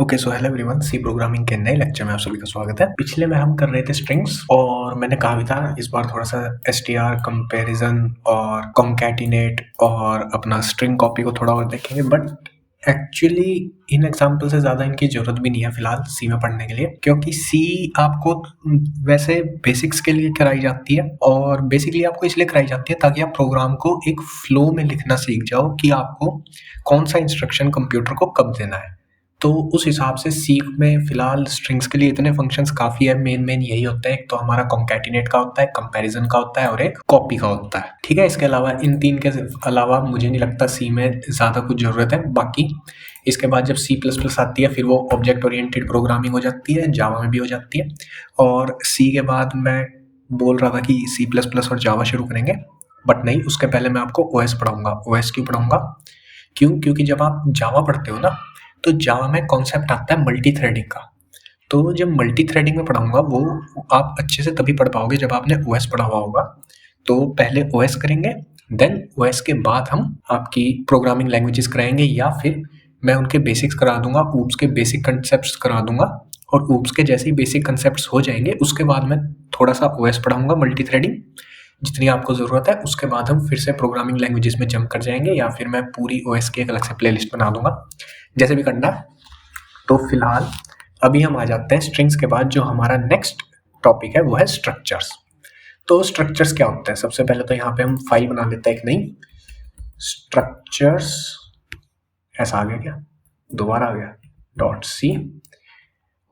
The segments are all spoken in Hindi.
Okay so hello everyone, C programming के नए लेक्चर में आप सभी का स्वागत है। पिछले में हम कर रहे थे स्ट्रिंग्स और मैंने कहा भी था इस बार थोड़ा सा str कंपैरिजन और कॉन्कैटिनेट और अपना स्ट्रिंग कॉपी को थोड़ा और देखेंगे। बट एक्चुअली इन एग्जाम्पल से ज़्यादा इनकी ज़रूरत भी नहीं है फिलहाल सी में पढ़ने के लिए, क्योंकि सी आपको वैसे बेसिक्स के लिए कराई जाती है और बेसिकली आपको इसलिए कराई जाती है ताकि आप प्रोग्राम को एक फ्लो में लिखना सीख जाओ कि आपको कौन सा इंस्ट्रक्शन कंप्यूटर को कब देना है। तो उस हिसाब से सी में फिलहाल स्ट्रिंग्स के लिए इतने फंक्शंस काफ़ी है। मेन यही होता है, एक तो हमारा कॉन्कैटिनेट का होता है, कंपैरिजन का होता है और एक कॉपी का होता है। ठीक है, इसके अलावा इन तीन के अलावा मुझे नहीं लगता सी में ज़्यादा कुछ ज़रूरत है। बाकी इसके बाद जब C++ आती है फिर वो ऑब्जेक्ट ओरिएंटेड प्रोग्रामिंग हो जाती है, जावा में भी हो जाती है। और सी के बाद मैं बोल रहा था कि C++ और जावा शुरू करेंगे, बट नहीं, उसके पहले मैं आपको OS पढ़ाऊँगा। OS क्यों पढ़ाऊँगा? क्योंकि जब आप जावा पढ़ते हो ना तो जावा में कॉन्सेप्ट आता है मल्टी थ्रेडिंग का। तो जब मल्टी थ्रेडिंग में पढ़ाऊंगा वो आप अच्छे से तभी पढ़ पाओगे जब आपने OS पढ़ा हुआ होगा। तो पहले OS करेंगे, देन OS के बाद हम आपकी प्रोग्रामिंग लैंग्वेजेस कराएंगे, या फिर मैं उनके बेसिक्स करा दूंगा, ऊप्स के बेसिक कंसेप्ट्स करा दूंगा। और ऊप्स के जैसे ही बेसिक कंसेप्ट्स हो जाएंगे उसके बाद मैं थोड़ा सा OS पढ़ाऊंगा, मल्टी थ्रेडिंग जितनी आपको ज़रूरत है। उसके बाद हम फिर से प्रोग्रामिंग लैंग्वेजेस में जंप कर जाएंगे, या फिर मैं पूरी OS की एक अलग से प्लेलिस्ट बना दूंगा, जैसे भी करना। तो फिलहाल अभी हम आ जाते हैं स्ट्रिंग्स के बाद जो हमारा नेक्स्ट टॉपिक है वो है स्ट्रक्चर्स। तो स्ट्रक्चर्स क्या होता है? सबसे पहले तो यहाँ पे हम फाइल बना लेते हैं एक नई, स्ट्रक्चर्स। ऐसा आ गया क्या? दोबारा आ गया .c।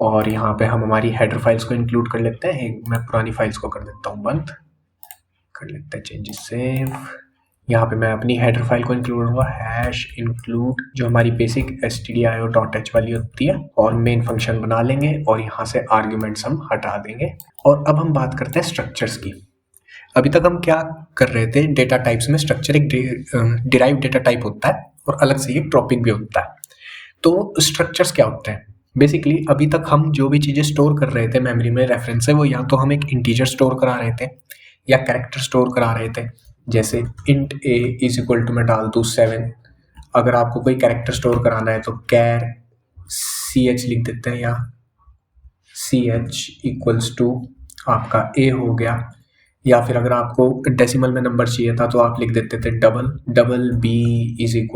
और यहाँ पे हम हमारी हेडर फाइल्स को इंक्लूड कर लेते हैं। मैं पुरानी फाइल्स को कर देता हूँ बंद, कर लेते हैं चेंजेस सेव। यहाँ पे मैं अपनी हेडर फाइल को इंक्लूड हुआ #include जो हमारी बेसिक stdio.h वाली होती है, और मेन फंक्शन बना लेंगे और यहाँ से आर्ग्यूमेंट्स हम हटा देंगे। और अब हम बात करते हैं स्ट्रक्चर्स की। अभी तक हम क्या कर रहे थे, डेटा टाइप्स में स्ट्रक्चर एक डिराइव डेटा टाइप होता है और अलग से एक टॉपिक भी होता है। तो स्ट्रक्चर्स क्या होते हैं? बेसिकली अभी तक हम जो भी चीज़ें स्टोर कर रहे थे मेमोरी में रेफरेंस से, वो या तो हम एक इंटीजर स्टोर करा रहे थे या कैरेक्टर स्टोर करा रहे थे। जैसे int a = मैं डाल दूँ 7। अगर आपको कोई कैरेक्टर स्टोर कराना है तो कैर ch लिख देते हैं, या ch = आपका a हो गया। या फिर अगर आपको डेसिमल में नंबर चाहिए था तो आप लिख देते थे डबल b =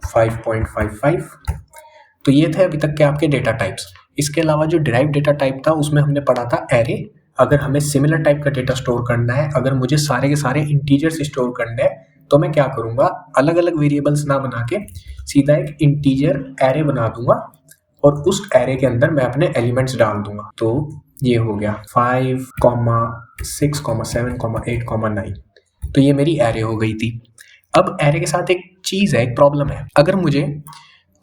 5.55। तो ये थे अभी तक के आपके डेटा टाइप्स। इसके अलावा जो डिराइव डेटा टाइप था उसमें हमने पढ़ा था एरे। अगर हमें सिमिलर टाइप का डेटा स्टोर करना है, अगर मुझे सारे के सारे इंटीजर्स स्टोर करने हैं, तो मैं क्या करूँगा, अलग अलग वेरिएबल्स ना बना के सीधा एक इंटीजर एरे बना दूंगा और उस एरे के अंदर मैं अपने एलिमेंट्स डाल दूंगा। तो ये हो गया 5, 6, 7, 8, 9। तो ये मेरी एरे हो गई थी। अब एरे के साथ एक चीज़ है, एक प्रॉब्लम है। अगर मुझे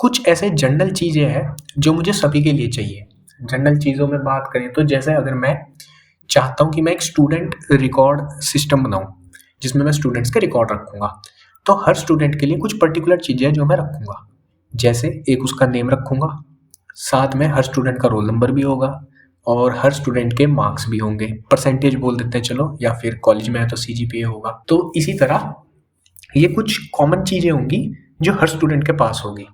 कुछ ऐसे जनरल चीज़ें हैं जो मुझे सभी के लिए चाहिए। जनरल चीज़ों में बात करें तो जैसे अगर मैं चाहता हूँ कि मैं एक स्टूडेंट रिकॉर्ड सिस्टम बनाऊँ जिसमें मैं स्टूडेंट्स के रिकॉर्ड रखूँगा, तो हर स्टूडेंट के लिए कुछ पर्टिकुलर चीज़ें जो मैं रखूँगा। जैसे एक उसका नेम रखूँगा, साथ में हर स्टूडेंट का रोल नंबर भी होगा और हर स्टूडेंट के मार्क्स भी होंगे, परसेंटेज बोल देते हैं चलो, या फिर कॉलेज में है तो CGPA होगा। तो इसी तरह ये कुछ कॉमन चीज़ें होंगी जो हर स्टूडेंट के पास होगी।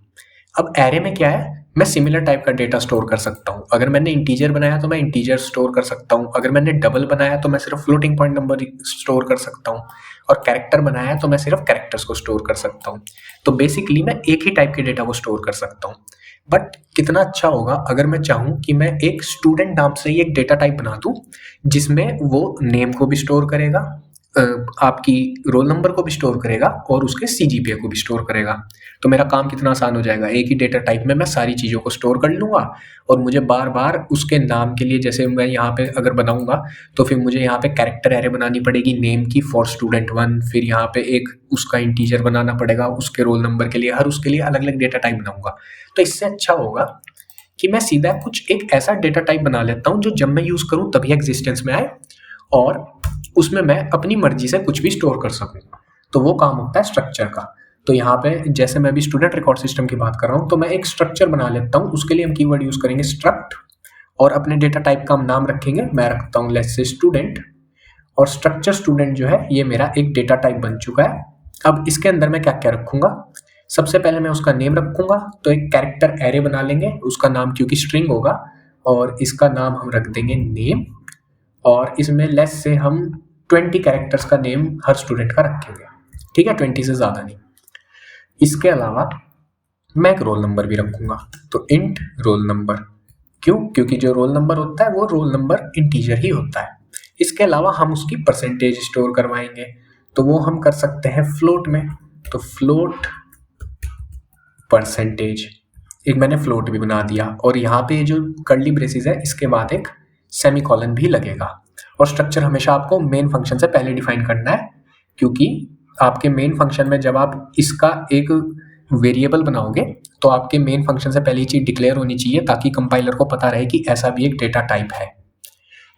अब एरे में क्या है, मैं सिमिलर टाइप का डेटा स्टोर कर सकता हूँ। अगर मैंने इंटीजर बनाया तो मैं इंटीजर स्टोर कर सकता हूँ, अगर मैंने डबल बनाया तो मैं सिर्फ फ्लोटिंग पॉइंट नंबर स्टोर कर सकता हूँ, और कैरेक्टर बनाया तो मैं सिर्फ कैरेक्टर्स को स्टोर कर सकता हूँ। तो बेसिकली मैं एक ही टाइप के डेटा को स्टोर कर सकता हूँ। बट कितना अच्छा होगा अगर मैं चाहूँ कि मैं एक स्टूडेंट नाम से ही एक डेटा टाइप बना दूँ जिसमें वो नेम को भी स्टोर करेगा, आपकी रोल नंबर को भी स्टोर करेगा और उसके CGPA को भी स्टोर करेगा। तो मेरा काम कितना आसान हो जाएगा। एक ही डेटा टाइप में मैं सारी चीज़ों को स्टोर कर लूँगा और मुझे बार बार उसके नाम के लिए, जैसे मैं यहाँ पे अगर बनाऊँगा तो फिर मुझे यहाँ पे कैरेक्टर एरे बनानी पड़ेगी नेम की फॉर स्टूडेंट 1, फिर यहाँ पे एक उसका इंटीजर बनाना पड़ेगा उसके रोल नंबर के लिए, हर उसके लिए अलग अलग डेटा टाइप बनाऊँगा। तो इससे अच्छा होगा कि मैं सीधा कुछ एक ऐसा डेटा टाइप बना लेता हूँ जो जब मैं यूज़ करूँ तभी एग्जिस्टेंस में आए और उसमें मैं अपनी मर्जी से कुछ भी स्टोर कर सकूं। तो वो काम होता है स्ट्रक्चर का। तो यहाँ पे जैसे मैं भी स्टूडेंट रिकॉर्ड सिस्टम की बात कर रहा हूँ तो मैं एक स्ट्रक्चर बना लेता हूँ। उसके लिए हम कीवर्ड यूज करेंगे स्ट्रक्ट और अपने डेटा टाइप का हम नाम रखेंगे। मैं रखता हूँ लेट्स से स्टूडेंट, और स्ट्रक्चर स्टूडेंट जो है ये मेरा एक डेटा टाइप बन चुका है। अब इसके अंदर मैं क्या क्या रखूंगा, सबसे पहले मैं उसका नेम रखूंगा, तो एक कैरेक्टर एरे बना लेंगे, उसका नाम क्योंकि स्ट्रिंग होगा, और इसका नाम हम रख देंगे नेम, और इसमें लेस से हम 20 कैरेक्टर्स का नेम हर स्टूडेंट का रखेंगे, ठीक है, 20 से ज़्यादा नहीं। इसके अलावा मैं एक रोल नंबर भी रखूंगा, तो इंट रोल नंबर, क्यों? क्योंकि जो रोल नंबर होता है वो रोल नंबर इंटीजर ही होता है। इसके अलावा हम उसकी परसेंटेज स्टोर करवाएंगे, तो वो हम कर सकते हैं फ्लोट में, तो फ्लोट परसेंटेज, एक मैंने फ्लोट भी बना दिया, और यहाँ पे जो कर्ली ब्रेसेस है इसके बाद एक सेमीकोलन भी लगेगा। और स्ट्रक्चर हमेशा आपको मेन फंक्शन से पहले डिफाइन करना है, क्योंकि आपके मेन फंक्शन में जब आप इसका एक वेरिएबल बनाओगे तो आपके मेन फंक्शन से पहले ही चीज डिक्लेयर होनी चाहिए, ताकि कंपाइलर को पता रहे कि ऐसा भी एक डेटा टाइप है।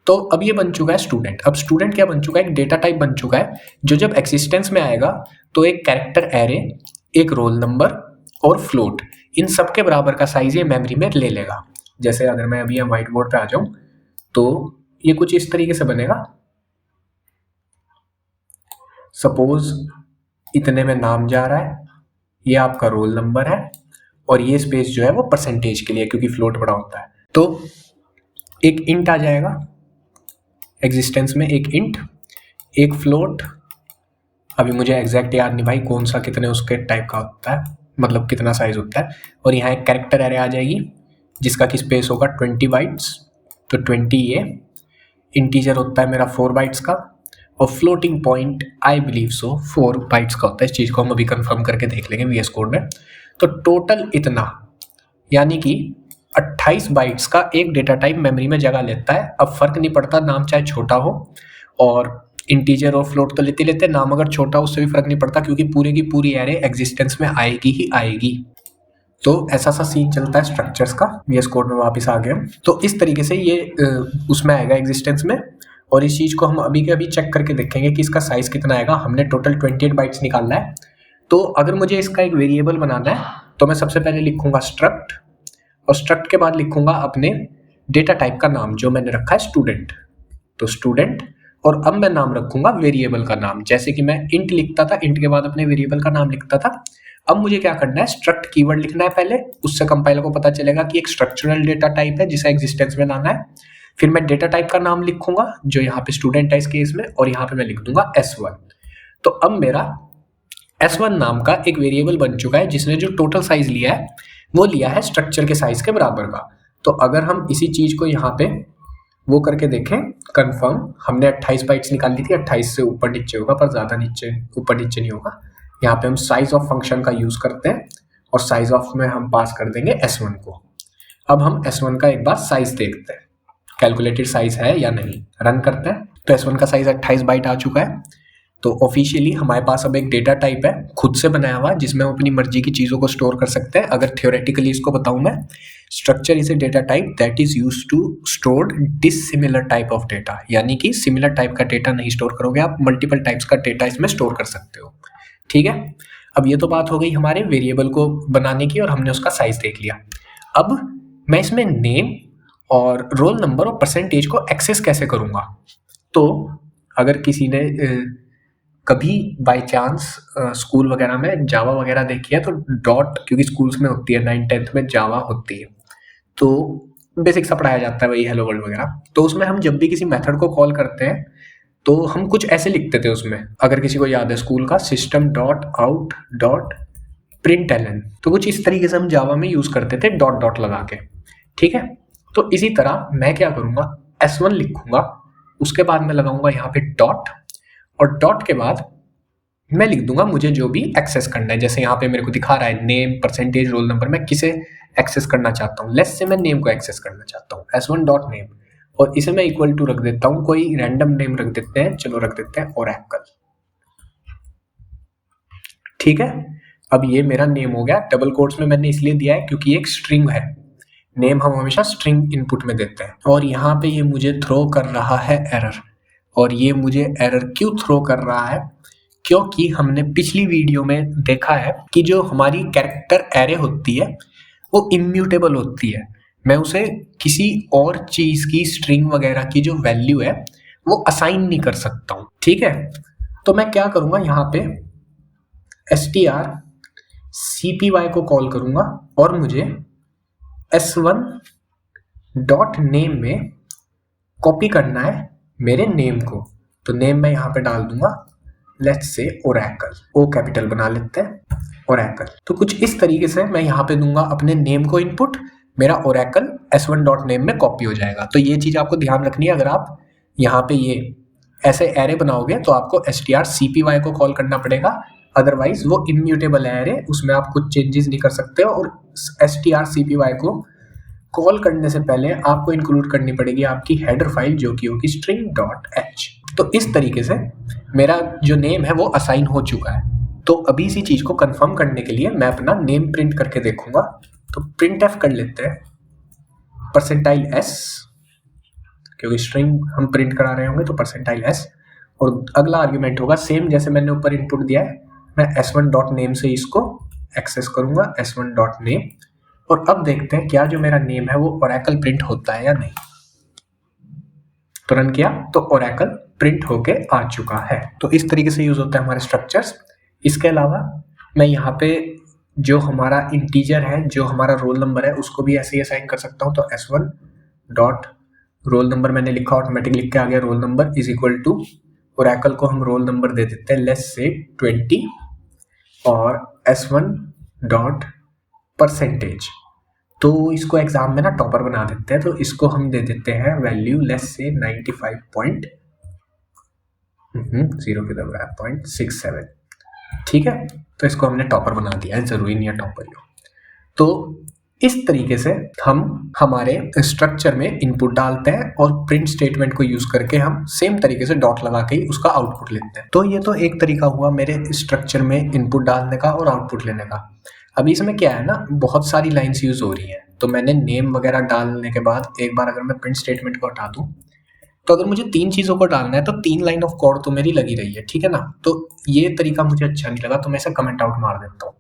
तो अब ये बन चुका है स्टूडेंट। अब स्टूडेंट क्या बन चुका है? एक डेटा टाइप बन चुका है, जो जब एक्सिस्टेंस में आएगा तो एक कैरेक्टर एरे, एक रोल नंबर और फ्लोट, इन सब के बराबर का साइज ये मेमोरी में ले लेगा। जैसे अगर मैं अभी यहाँ व्हाइट बोर्ड पे आ जाऊं तो ये कुछ इस तरीके से बनेगा। सपोज इतने में नाम जा रहा है, ये आपका रोल नंबर है, और ये स्पेस जो है वो परसेंटेज के लिए, क्योंकि फ्लोट बड़ा होता है। तो एक इंट आ जाएगा एग्जिस्टेंस में, एक इंट, एक फ्लोट, अभी मुझे एग्जैक्ट याद नहीं भाई कौन सा कितने उसके टाइप का होता है, मतलब कितना साइज होता है, और यहाँ एक कैरेक्टर एरे आ जाएगी जिसका कि स्पेस होगा 20 बाइट्स, तो 20 ये इंटीजर होता है मेरा 4 बाइट्स का, और floating point I believe so 4 bytes का होता है। इस चीज़ को हम अभी कंफर्म करके देख लेंगे VS कोड में। तो टोटल इतना, यानी कि 28 बाइट्स का एक डेटा टाइप मेमोरी में जगह लेता है। अब फर्क नहीं पड़ता नाम चाहे छोटा हो, और इंटीजर और फ्लोट तो लेते लेते, नाम अगर छोटा हो उससे भी फर्क नहीं पड़ता, क्योंकि पूरी की पूरी एरे एग्जिस्टेंस में आएगी ही आएगी। तो ऐसा सा सीन चलता है स्ट्रक्चर्स का। VS कोड में वापस आ गए हम। तो इस तरीके से ये उसमें आएगा एग्जिस्टेंस में, और इस चीज़ को हम अभी के अभी चेक करके देखेंगे कि इसका साइज कितना आएगा। हमने टोटल 28 बाइट्स निकालना है। तो अगर मुझे इसका एक वेरिएबल बनाना है तो मैं सबसे पहले लिखूंगा स्ट्रक्ट, और स्ट्रक्ट के बाद लिखूंगा अपने डेटा टाइप का नाम जो मैंने रखा है स्टूडेंट, तो स्टूडेंट, और अब मैं नाम रखूंगा वेरिएबल का नाम। जैसे कि मैं इंट लिखता था, इंट के बाद अपने वेरिएबल का नाम लिखता था, अब मुझे क्या करना है, स्ट्रक्ट कीवर्ड लिखना है पहले, उससे कंपाइलर को पता चलेगा कि एक स्ट्रक्चरल डेटा टाइप है जिसे एग्जिस्टेंस में लाना है। फिर मैं डेटा टाइप का नाम लिखूंगा जो यहाँ पे स्टूडेंट है इस केस में, और यहाँ पे मैं लिख दूंगा S1। तो अब मेरा S1 नाम का एक वेरिएबल बन चुका है जिसने जो टोटल साइज लिया है वो लिया है स्ट्रक्चर के साइज के बराबर का। तो अगर हम इसी चीज को यहाँ पे वो करके देखें कंफर्म, हमने 28 बाइट्स निकाल ली थी, 28 से ऊपर नीचे होगा पर ज़्यादा नीचे ऊपर नीचे नहीं होगा। यहाँ पे हम साइज ऑफ फंक्शन का यूज़ करते हैं, और साइज ऑफ में हम पास कर देंगे S1 को। अब हम S1 का एक बार साइज देखते हैं, कैलकुलेटेड साइज है या नहीं। रन करते हैं तो S1 का साइज 28 बाइट आ चुका है। तो ऑफिशियली हमारे पास अब एक डेटा टाइप है खुद से बनाया हुआ, जिसमें हम अपनी मर्जी की चीज़ों को स्टोर कर सकते हैं। अगर थियोरेटिकली इसको बताऊं मैं, structure is a data type that is used to store dissimilar type of data, यानी कि सिमिलर टाइप का डेटा नहीं स्टोर करोगे आप, मल्टीपल टाइप्स का डेटा इसमें स्टोर कर सकते हो। ठीक है, अब ये तो बात हो गई हमारे वेरिएबल को बनाने की, और हमने उसका साइज देख लिया। अब मैं इसमें नेम और रोल नंबर और परसेंटेज को एक्सेस कैसे करूँगा। तो अगर किसी ने कभी बाय चांस स्कूल वगैरह में जावा वगैरह देखी है तो डॉट, क्योंकि स्कूल्स में होती है 9th-10th में जावा होती है, तो बेसिक सा पढ़ाया जाता है वही हेलो वर्ल्ड वगैरह। तो उसमें हम जब भी किसी मेथड को कॉल करते हैं तो हम कुछ ऐसे लिखते थे उसमें, अगर किसी को याद है स्कूल का, system dot out dot println, तो कुछ इस तरीके से हम जावा में यूज करते थे डॉट डॉट लगा के। ठीक है, तो इसी तरह मैं क्या करूँगा, S1 लिखूंगा, उसके बाद मैं लगाऊंगा यहाँ पे डॉट, और डॉट के बाद मैं लिख दूंगा मुझे जो भी एक्सेस करना है। जैसे यहाँ पे मेरे को दिखा रहा है नेम, परसेंटेज, रोल नंबर, मैं किसे एक्सेस करना चाहता हूँ। लेट्स से मैं नेम को एक्सेस करना चाहता हूँ, S1 डॉट नेम, और इसे मैं इक्वल टू रख देता हूँ, कोई रैंडम नेम रख देते हैं, चलो रख देते हैं ओरेकल। ठीक है, अब ये मेरा नेम हो गया। डबल कोट्स में मैंने इसलिए दिया है क्योंकि एक स्ट्रिंग है, नेम हम हमेशा स्ट्रिंग इनपुट में देते हैं। और यहाँ पे ये मुझे थ्रो कर रहा है एरर, और ये मुझे एरर क्यों थ्रो कर रहा है, क्योंकि हमने पिछली वीडियो में देखा है कि जो हमारी कैरेक्टर एरे होती है वो इम्यूटेबल होती है। मैं उसे किसी और चीज की स्ट्रिंग वगैरह की जो वैल्यू है वो असाइन नहीं कर सकता हूँ। ठीक है, तो मैं क्या करूँगा, यहाँ पे str CPY को कॉल करूंगा और मुझे S1 डॉट नेम में कॉपी करना है मेरे नेम को। तो नेम मैं यहाँ पे डाल दूंगा let's say Oracle, O capital बना लेते हैं ओरेकल। तो कुछ इस तरीके से मैं यहाँ पे दूंगा अपने नेम को इनपुट, मेरा ओरेकल S1 डॉट नेम में कॉपी हो जाएगा। तो ये चीज आपको ध्यान रखनी है, अगर आप यहाँ पे ये ऐसे एरे बनाओगे तो आपको strcpy को कॉल करना पड़ेगा, अदरवाइज वो इम्यूटेबल एरे, उसमें आप कुछ चेंजेस नहीं कर सकते। और strcpy को कॉल करने से पहले आपको इंक्लूड करनी पड़ेगी आपकी हेडर फाइल जो कि होगी string.h। तो इस तरीके से मेरा जो नेम है वो असाइन हो चुका है। तो अभी इसी चीज को कंफर्म करने के लिए मैं अपना नेम प्रिंट करके देखूंगा। तो printf कर लेते हैं %s, क्योंकि स्ट्रिंग हम प्रिंट करा रहे होंगे तो %s, और अगला आर्ग्यूमेंट होगा सेम जैसे मैंने ऊपर इनपुट दिया है, मैं s1 डॉट नेम से इसको एक्सेस करूंगा s1 डॉट नेम। और अब देखते हैं क्या जो मेरा नेम है वो ओरेकल प्रिंट होता है या नहीं। तो रन किया तो ओरेकल प्रिंट होके आ चुका है। तो इस तरीके से यूज होता है हमारे स्ट्रक्चर्स। इसके अलावा मैं यहाँ पे जो हमारा इंटीजर है, जो हमारा रोल नंबर है, उसको भी ऐसे ही असाइन कर सकता हूँ। तो S1 डॉट रोल नंबर मैंने लिखा, ऑटोमेटिक लिख के आ गया roll number is equal to, Oracle को हम रोल नंबर दे देते हैं लेट्स से 20, और S1 डॉट परसेंटेज, तो इसको एग्जाम में ना टॉपर बना देते हैं, तो इसको हम दे देते हैं वैल्यू लेस से 95.067। ठीक है, तो इसको हमने टॉपर बना दिया है, जरूरी नहीं है टॉपर ही हो। तो इस तरीके से हम हमारे स्ट्रक्चर में इनपुट डालते हैं और प्रिंट स्टेटमेंट को यूज करके हम सेम तरीके से डॉट लगा के ही उसका आउटपुट लेते हैं। तो ये तो एक तरीका हुआ मेरे स्ट्रक्चर में इनपुट डालने का और आउटपुट लेने का। अभी इसमें क्या है ना, बहुत सारी लाइंस यूज हो रही हैं, तो मैंने नेम वगैरह डालने के बाद एक बार अगर मैं प्रिंट स्टेटमेंट को हटा दूं, तो अगर मुझे 3 चीजों को डालना है तो 3 लाइन ऑफ कोड तो मेरी लगी रही है, ठीक है ना। तो ये तरीका मुझे अच्छा नहीं लगा, तो मैं इसे कमेंट आउट मार देता हूँ।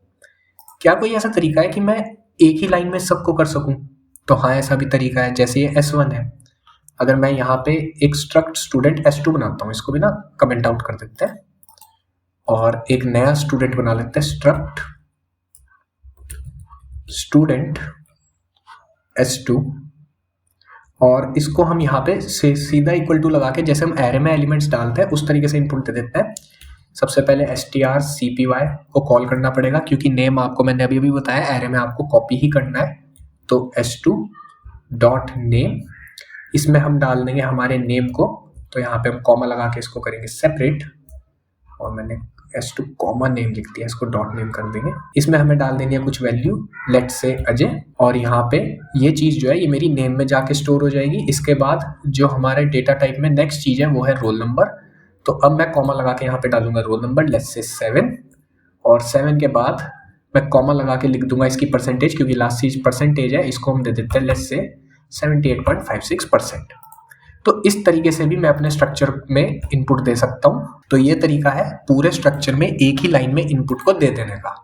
क्या कोई ऐसा तरीका है कि मैं एक ही लाइन में सबको कर सकूं? तो हाँ, ऐसा भी तरीका है। जैसे ये S1 है, अगर मैं यहाँ पे एक स्ट्रक्ट स्टूडेंट S2 बनाता हूँ, इसको भी ना कमेंट आउट कर देते हैं और एक नया स्टूडेंट बना लेते हैं स्ट्रक्ट स्टूडेंट S2, और इसको हम यहाँ पे सीधा इक्वल टू लगा के जैसे हम एरे में एलिमेंट्स डालते हैं उस तरीके से इनपुट दे देते हैं। सबसे पहले strcpy को कॉल करना पड़ेगा, क्योंकि नेम आपको मैंने अभी भी बताया एरे में आपको कॉपी ही करना है। तो S2 डॉट नेम, इसमें हम डाल देंगे हमारे नेम को, तो यहाँ पे हम कॉमा लगा के इसको करेंगे सेपरेट, और मैंने S2 कॉमा नेम लिख दिया, इसको डॉट नेम कर देंगे। इसमें हमें डाल देनी है कुछ वैल्यू लेट्स से अजय, और यहाँ पे ये चीज जो है ये मेरी नेम में जाके स्टोर हो जाएगी। इसके बाद जो हमारे डेटा टाइप में नेक्स्ट चीज है वो है रोल नंबर। तो अब मैं कॉमा लगा के यहाँ पे डालूंगा रोल नंबर लेट्स से 7, और 7 के बाद मैं कॉमा लगा के लिख दूंगा इसकी परसेंटेज, क्योंकि लास्ट चीज परसेंटेज है, इसको हम दे देते हैं लेट्स से 78.56%। तो इस तरीके से भी मैं अपने स्ट्रक्चर में इनपुट दे सकता हूं। तो ये तरीका है पूरे स्ट्रक्चर में एक ही लाइन में इनपुट को दे देने का।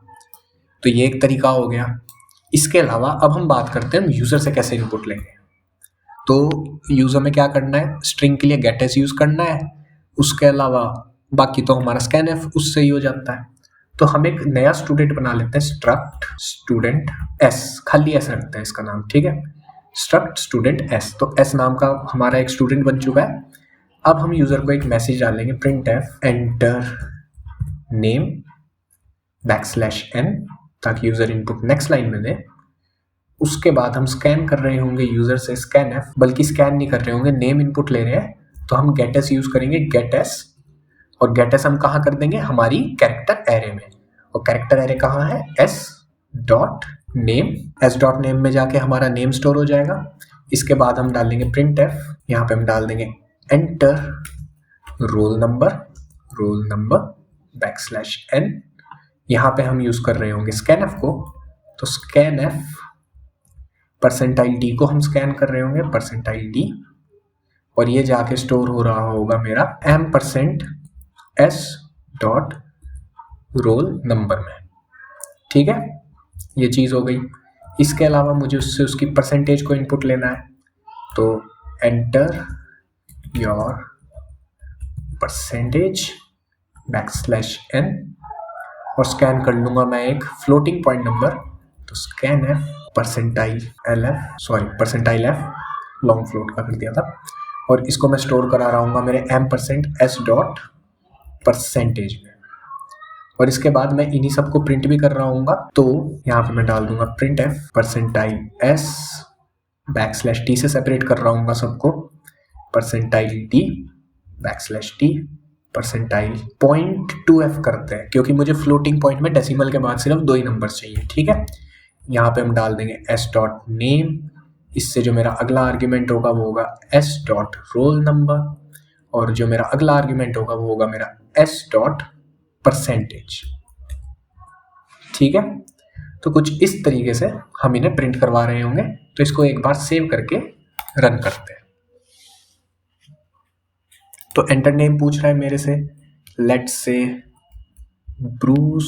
तो ये एक तरीका हो गया। इसके अलावा अब हम बात करते हैं यूजर से कैसे इनपुट लेंगे। तो यूजर में क्या करना है, स्ट्रिंग के लिए गेटएस यूज करना है, उसके अलावा बाकी तो हमारा स्कैनएफ उससे ही हो जाता है। तो हम एक नया स्टूडेंट बना लेते हैं स्ट्रक्ट स्टूडेंट एस, खाली एस रखते हैं इसका नाम, ठीक है, स्ट्रक्ट स्टूडेंट एस। तो एस नाम का हमारा एक स्टूडेंट बन चुका है। अब हम यूजर को एक मैसेज डालेंगे printf एंटर नेम \n, ताकि यूजर इनपुट नेक्स्ट लाइन में दे। उसके बाद हम स्कैन कर रहे होंगे यूजर से स्कैनएफ, बल्कि स्कैन नहीं कर रहे होंगे, नेम इनपुट ले रहे हैं, तो हम गेटएस यूज करेंगे गेटएस, और गेटएस हम कहाँ कर देंगे, हमारी कैरेक्टर एरे में। और कैरेक्टर एरे कहाँ है, s dot name, s dot name में जाके हमारा नेम स्टोर हो जाएगा। इसके बाद हम डालेंगे printf, यहाँ पे हम डाल देंगे एंटर रोल नंबर \n। यहाँ पे हम यूज कर रहे होंगे स्कैनएफ को, तो स्कैनएफ %d को हम स्कैन कर रहे होंगे %d, और ये जाके स्टोर हो रहा होगा मेरा m%s डॉट रोल नंबर में, ठीक है, ये चीज हो गई। इसके अलावा मुझे उससे उसकी परसेंटेज को इनपुट लेना है, तो एंटर योर परसेंटेज \n, और स्कैन कर लूँगा मैं एक फ्लोटिंग पॉइंट नंबर, तो scan F percentile F long float का कर दिया था, और इसको मैं स्टोर करा रहा हूँ मेरे m%s डॉट परसेंटेज में, और इसके बाद मैं इन्हीं सबको प्रिंट भी कर रहा हूँ। तो यहाँ पे मैं डाल दूंगा print F percentile S /t से सेपरेट कर रहा हूँ सबको, percentile T /t percentile 0.2f करते हैं क्योंकि मुझे फ्लोटिंग पॉइंट में डेसिमल के बाद सिर्फ 2 ही नंबर चाहिए, ठीक है। यहाँ पे हम डाल देंगे s डॉट नेम, इससे जो मेरा अगला आर्ग्यूमेंट होगा वो होगा s डॉट रोल नंबर, और जो मेरा अगला आर्ग्यूमेंट होगा वो होगा मेरा s डॉट परसेंटेज, ठीक है। तो कुछ इस तरीके से हम इन्हें प्रिंट करवा रहे होंगे। तो इसको एक बार सेव करके रन करते हैं। तो एंटर नेम पूछ रहा है मेरे से, let's say Bruce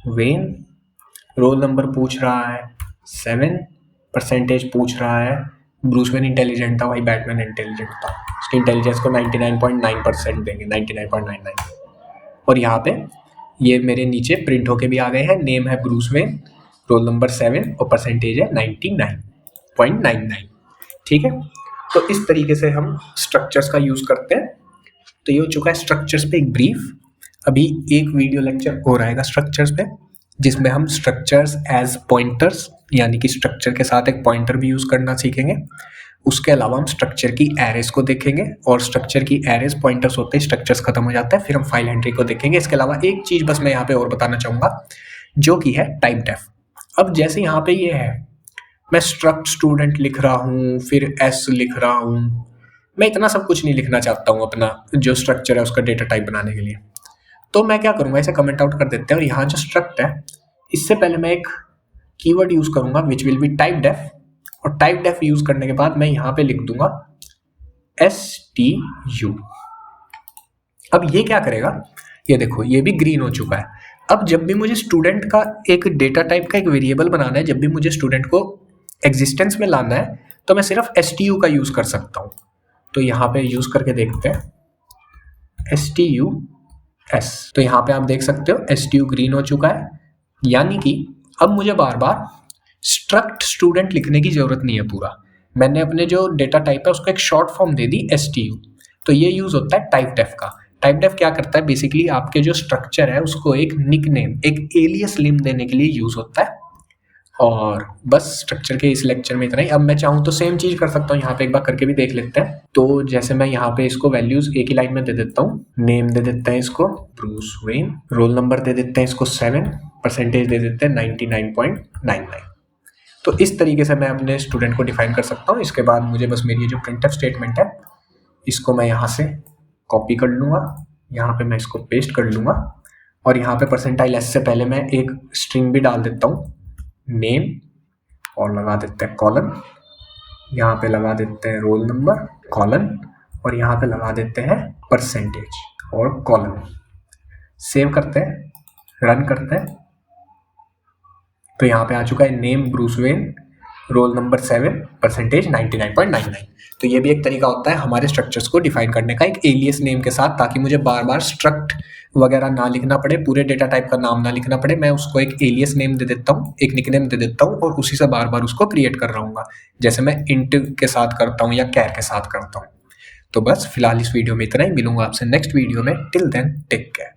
Wayne, roll number पूछ रहा है 7, परसेंटेज पूछ रहा है, ब्रूस वेन इंटेलिजेंट था भाई, बैटमैन इंटेलिजेंट था, उसकी इंटेलिजेंस को 99.9% देंगे, 99.99। और यहाँ पे ये मेरे नीचे प्रिंट होके भी आ गए हैं, नेम है ब्रूस वेन, रोल नंबर 7 और परसेंटेज है 99.99, ठीक है। तो इस तरीके से हम स्ट्रक्चर्स का यूज़ करते हैं। तो ये हो चुका है स्ट्रक्चर्स पे एक ब्रीफ। अभी एक वीडियो लेक्चर और आएगा स्ट्रक्चर्स पे, जिसमें हम स्ट्रक्चर्स एज पॉइंटर्स, यानी कि स्ट्रक्चर के साथ एक पॉइंटर भी यूज़ करना सीखेंगे। उसके अलावा हम स्ट्रक्चर की एरेस को देखेंगे, और स्ट्रक्चर की एरेस पॉइंटर्स होते हैं, स्ट्रक्चर्स खत्म हो जाता है, फिर हम फाइल एंट्री को देखेंगे। इसके अलावा एक चीज़ बस मैं यहाँ पे और बताना चाहूँगा, जो कि है टाइप डेफ। अब जैसे यहाँ पे ये है, मैं स्ट्रक्ट स्टूडेंट लिख रहा हूँ, फिर एस लिख रहा हूँ, मैं इतना सब कुछ नहीं लिखना चाहता हूँ अपना जो स्ट्रक्चर है उसका डेटा टाइप बनाने के लिए। तो मैं क्या करूँगा, इसे कमेंट आउट कर देते हैं, और यहाँ जो स्ट्रक्ट है इससे पहले मैं एक कीवर्ड यूज़ करूँगा which will be typedef, और टाइप डेफ यूज़ करने के बाद मैं यहाँ पे लिख दूंगा STU। अब ये क्या करेगा, ये देखो ये भी ग्रीन हो चुका है। अब जब भी मुझे स्टूडेंट का एक डेटा टाइप का एक वेरिएबल बनाना है, जब भी मुझे स्टूडेंट को एग्जिस्टेंस में लाना है, तो मैं सिर्फ STU का यूज़ कर सकता हूँ। तो यहाँ पे यूज़ करके देखते हैं STUS। तो यहाँ पे आप देख सकते हो STU ग्रीन हो चुका है, यानी कि अब मुझे बार बार स्ट्रक्ट स्टूडेंट लिखने की जरूरत नहीं है। पूरा मैंने अपने जो डेटा टाइप है उसको एक शॉर्ट फॉर्म दे दी STU। तो ये यूज़ होता है टाइप डेफ का। टाइप डेफ क्या करता है, बेसिकली आपके जो स्ट्रक्चर है उसको एक निकनेम, एक एलियस नेम देने के लिए यूज़ होता है। और बस स्ट्रक्चर के इस लेक्चर में इतना ही। अब मैं चाहूँ तो सेम चीज़ कर सकता हूँ, यहाँ पे एक बार करके भी देख लेते हैं। तो जैसे मैं यहाँ पे इसको वैल्यूज एक ही लाइन में दे देता हूँ, नेम दे देते हैं इसको ब्रूस वेन, रोल नंबर दे देते हैं इसको 7, परसेंटेज दे देते हैं 99.99। तो इस तरीके से मैं अपने स्टूडेंट को डिफाइन कर सकता हूँ। इसके बाद मुझे बस मेरी जो प्रिंटफ स्टेटमेंट है इसको मैं यहाँ से कॉपी कर लूँगा, यहाँ पे मैं इसको पेस्ट कर लूँगा, और यहाँ पे परसेंटाइल एस से पहले मैं एक स्ट्रिंग भी डाल देता हूँ, नेम, और लगा देते हैं कॉलन, यहाँ पे लगा देते हैं रोल नंबर कॉलन, और यहाँ पे लगा देते हैं परसेंटेज और कॉलन। सेव करते हैं, रन करते हैं। तो यहाँ पे आ चुका है name Bruce Wayne, roll number 7, percentage 99.99। तो ये भी एक तरीका होता है हमारे स्ट्रक्चर्स को डिफाइन करने का, एक एलियस नेम के साथ, ताकि मुझे बार बार स्ट्रक्ट वगैरह ना लिखना पड़े, पूरे डेटा टाइप का नाम ना लिखना पड़े। मैं उसको एक एलियस नेम दे देता हूँ, एक निकनेम दे देता हूँ, और उसी से बार बार उसको क्रिएट कर रहा हूँ, जैसे मैं इंट के साथ करता हूँ या कैर के साथ करता हूँ। तो बस फिलहाल इस वीडियो में इतना ही, मिलूंगा आपसे नेक्स्ट वीडियो में। Till then take care.